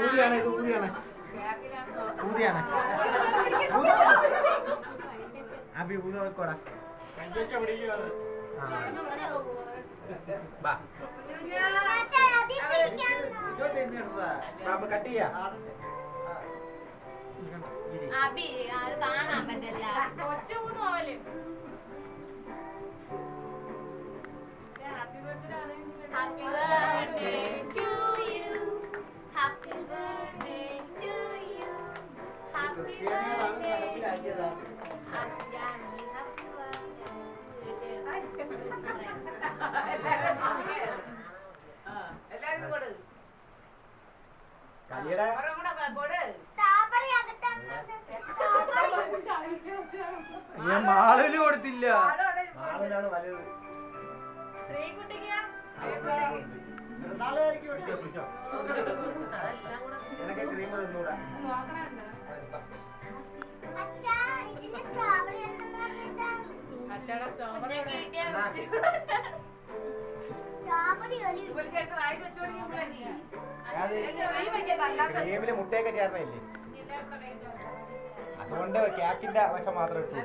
ഊതിയാണ് ഇത് ഊതിയാണ് ഊതിയാണ് അബി ഊതി നോക്കോടാ കട്ട് ചെയ്യാ അബി അത് കാണാൻ പറ്റില്ല കൊച്ചു പോവല്ലേ Happy birthday to you. Happy birthday to you. Happy birthday. Ajani happy എല്ലാരും കൊടു കളിയുടെ കൊടു ഞാൻ മാളിന് കൊടുത്തില്ല. മാളിനാണ് വലുത്. നിനക്ക് ക്രീം തിന്നൂടാ. ക്രീമില് മുട്ടയൊക്കെ ചേർന്നില്ലേ, അതുകൊണ്ട് കേക്കിന്റെ ആവശ്യം മാത്രമേ ഇട്ടു.